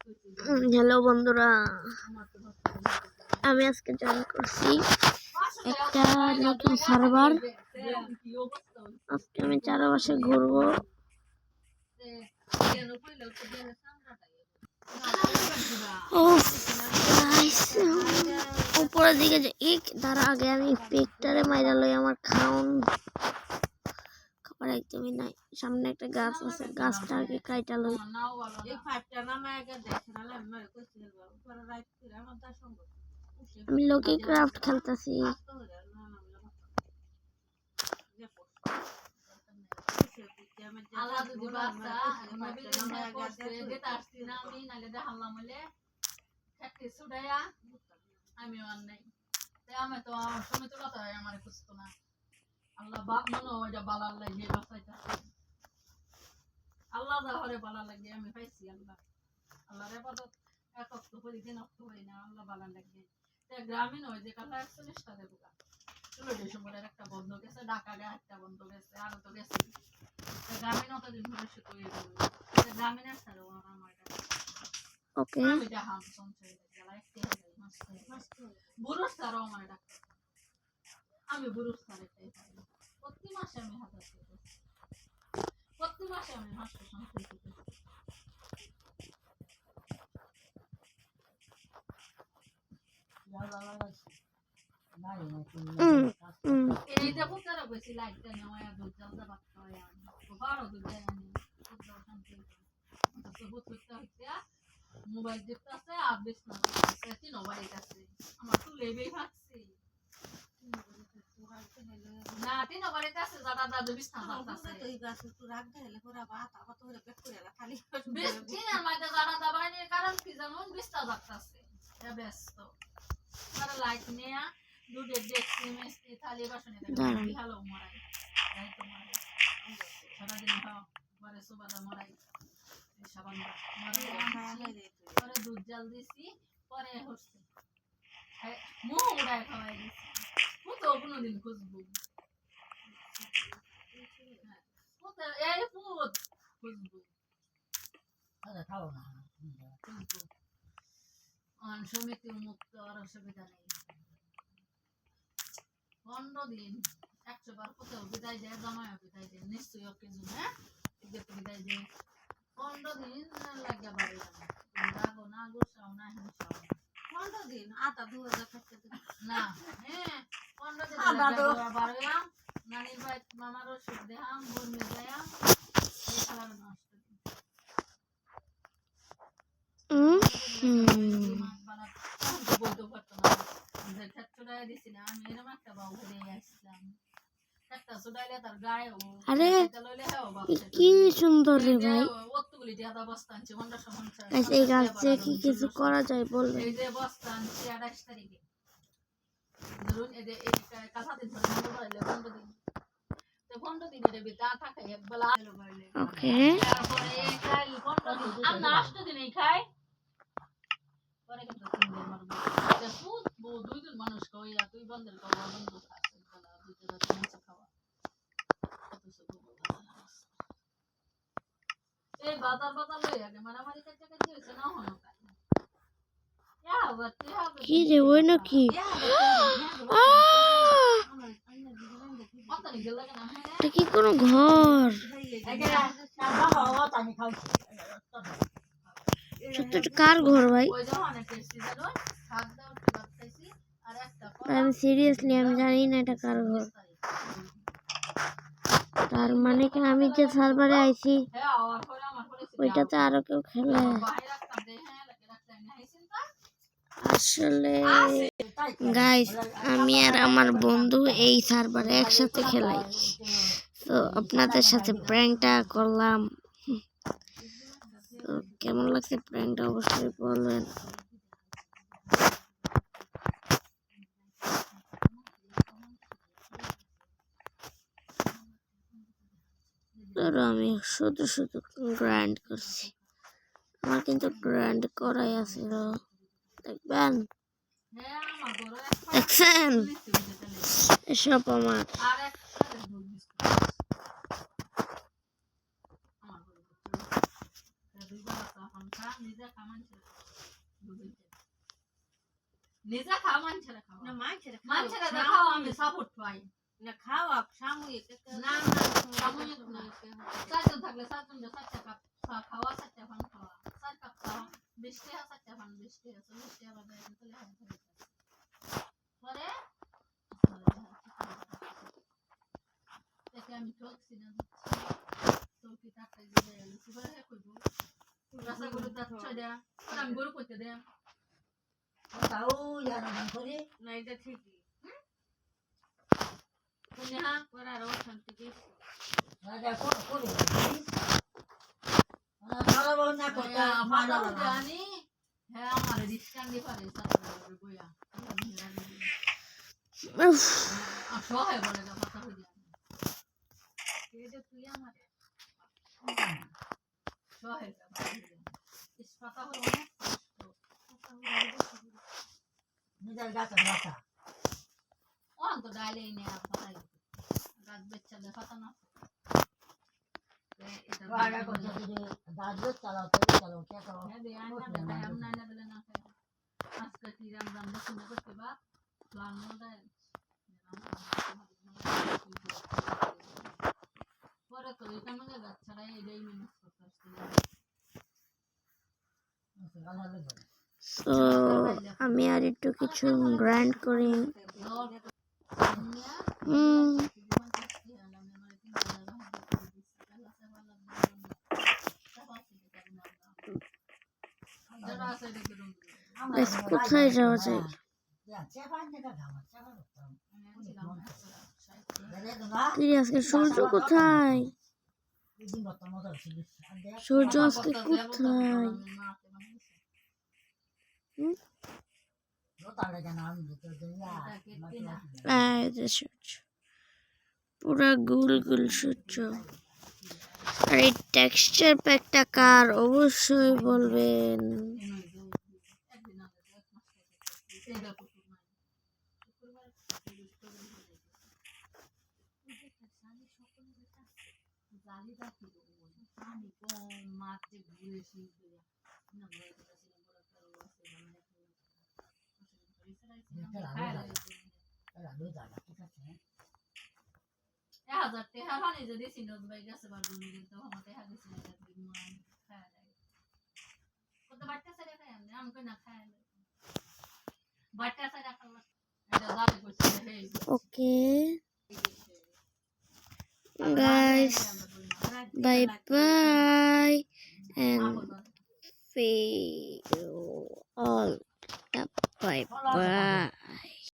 Hello বন্ধুরা, আমি আজকে জয়েন করছি একটা নতুন সার্ভার। আজকে আমি চারপাশে ঘুরবো। উপরের দিকে যে তার আগে আমি পিকটারে মাইরা লই। আমার খাউন খাবার একদমই নাই। সামনে একটা গাছ আছে, গাছটা আগে কাইটা লই। আমি লোকে ক্রাফট খেলতেছি। আল্লাহ বাপ মনে ওইটা বালার লাগে বাঁচাইতেছে। আল্লাহ যাহরে বালা লাগে আমি পাইছি। আল্লাহর ইবাদত একক তো করি দিন অক্ত করি না। আল্লাহ বালা লাগে গ্রামীণ হয় যে কালা 41টা দেবো চলো ডিসেম্বরের একটা বন্ধ গেছে, ঢাকা গায়ে একটা বন্ধ গেছে, আরো তো গেছে গ্রামীণ অতদিন ধরে সে তৈরি করবে গ্রামীণ একটা আমার ওকে আমি দেখাম সংসারে গেলা একটি বুরুষ তারও আমার ডাক্তার। আমি বুরুষ তারে প্রতি মাসে আমি 1000 টাকা প্রতি মাসে আমি 500 সঞ্চয় করতেছি। এইটা পুতারা বেশি লাগতে নেওয়া দুধ জ্বালতে পারতে হয়। আমি বারো দুধ দেয় আমি মোবাইল দেখতে আছে আর বেশ না বাড়িতে আছে আমার তো লেবেই ভাবছি না তিন বাড়িতে আছে যারা দাদু বিছনা ভাবছে তুই গাছে তো রাখ দেলে পুরা ভাত আবার তো পেট করে খালি বেশ দিনের মধ্যে যারা দাবাইনের কারণ কি জানুন বিছনা ভাবতাছে এ ব্যস্ত তারা লাইট নিয়া দুধের ডেকসি মেসি থালি বাসনে দেখি হ্যালো মরাই তাই তো মরাই সারাদিন পরে সুবাদা মরাই সাবান মরাই পরে দুধ জাল দিছি পরে হচ্ছে মুখ উড়ায় খাওয়াই দিছি তো কোনোদিন খুঁজবো এই পুত খুঁজবো খাও না খুঁজবো সমিতি মুক্ত আর অসুবিধা নেই 15 দিন 100 বার কোথাও বিদায় দেয় জমায় বিদায় দেয় নিশ্চয়ই ওকে হ্যাঁ বিদায় দেয় 15 দিন লাগে বাড়ি রাগো না গোসাও না হিংসাও 15 দিন আটা 2000 টাকা না হ্যাঁ 15 দিন বাড়লাম নানির ভাই মামার ওষুধ দেখাম বোন যাইয়াম এই খাবার নষ্ট বলতে পারতো না চুড়াই দিছি না আমি এরকম একটা বাবু ঘুরে আসলাম একটা চুড়াইলে তার গায়ে আরে কি সুন্দর রে ভাই। অতগুলি টাকা বস্তা আনছি 1550 এই গাছে কি কিছু করা যায় বলবেন? এই যে বস্তা আনছি 28 তারিখে ধরুন এই যে এই কাঁচা দিন ধরে 15 দিন তো 15 দিনের ভিতরে থাকে একবেলা আলো করলে ওকে তারপরে কাল 15 দিন আমরা 8 দিনই খাই পরে কিন্তু 3 দিন মারবো এটা খুব দুই দিন মানুষ কইয়া তুই বন্ধের খাওয়া বন্ধ খাস বলা দুই দিন নিচে খাওয়া কত সুখ এই বাজার লই আগে মারামারি করতে করতে হইছে না হলো কি রে ওই নাকি এটা কি কোনো ঘর? সত্যি কার ঘর ভাই? আমি সিরিয়াসলি আমি জানি না এটা কার ঘর। তার মানে কি আমি যে সার্ভারে আইছি ওইটাতে আরো কেউ খেলে? আসলে গাইস আমি আর আমার বন্ধু এই সার্ভারে একসাথে খেলাই, তো আপনাদের সাথে প্র্যাঙ্কটা করলাম। তো কেমন লাগছে প্র্যাঙ্কটা অবশ্যই বলবেন। ধরো আমি শুধু শুধু গ্রাইন্ড করছি, আমার কিন্তু গ্রাইন্ড করাই আছিল দেখবেন দেখছেন এসব আমার খা নিজে খা মানুষের নিজে খা মানুষের খাও না মানুষের মানুষের খাও আমি সাপোর্ট পাই না খাওয়া সাময়িক না না সাময়িক না চারজন থাকলে চারজন চারটা কাপ খাওয়া চারটা পান খাওয়া 4 কাপ খাওয়া 20 টাকা চারটা পান 20 টাকা 40 টাকা বাদে চলে আসে পরে দেখে আমি ঠকছি না চৌকি টাকাই দিয়ে এসে পরে কইব রাস্তা গরু তার ছয়টা আমি গরু করতে দে তাও জানো না করে না এটা ঠিকই তুমি হ্যাঁ করার অশান্তি বেশি রাজা করে ভালো ভালো না করতে মাথা জানি হ্যাঁ আমার রিস্কান দিয়ে পারে সাথে বইয়া সহায় বলে না কথা হইয়া এটা তুই আমার সহায় ইস কথা হলো না নিজের গাছে বাসা অন তো ডাইলে নে পাতাই গাছ বেচা দে পাতা না এটা রাজা করতে যদি গাছ চালাও তো চালাও কে তো হ্যাঁ দে আইনা দে ভাই আমনা না দিলে না খাই আজকে কি রামজান বসে না করতে বা প্ল্যান না দেয় পরে তো এটা মনে গাছ ছাড়াই এটাই মেনে করতে সো আমি আর একটু কিছু গ্রাইন্ড করি কোথায় যাওয়া যায় কি আজকে সূর্য কোথায় সূর্য আজকে কোথায় সূর্য পুরা গুল গুল সূর্য আর এই টেক্সচার প্যাকটা কার অবশ্যই বলবেন যদি সিনজ ভাই গেছে পারবো না কিন্তু আমার দেখা দিছে না খায় কত বাচ্চা ছেড়ে খায় আমি কই না খায় বাচ্চা ছেড়ে খাওয়া এটা জালে কইছে হে ওকে guys bye bye and feel all bye bye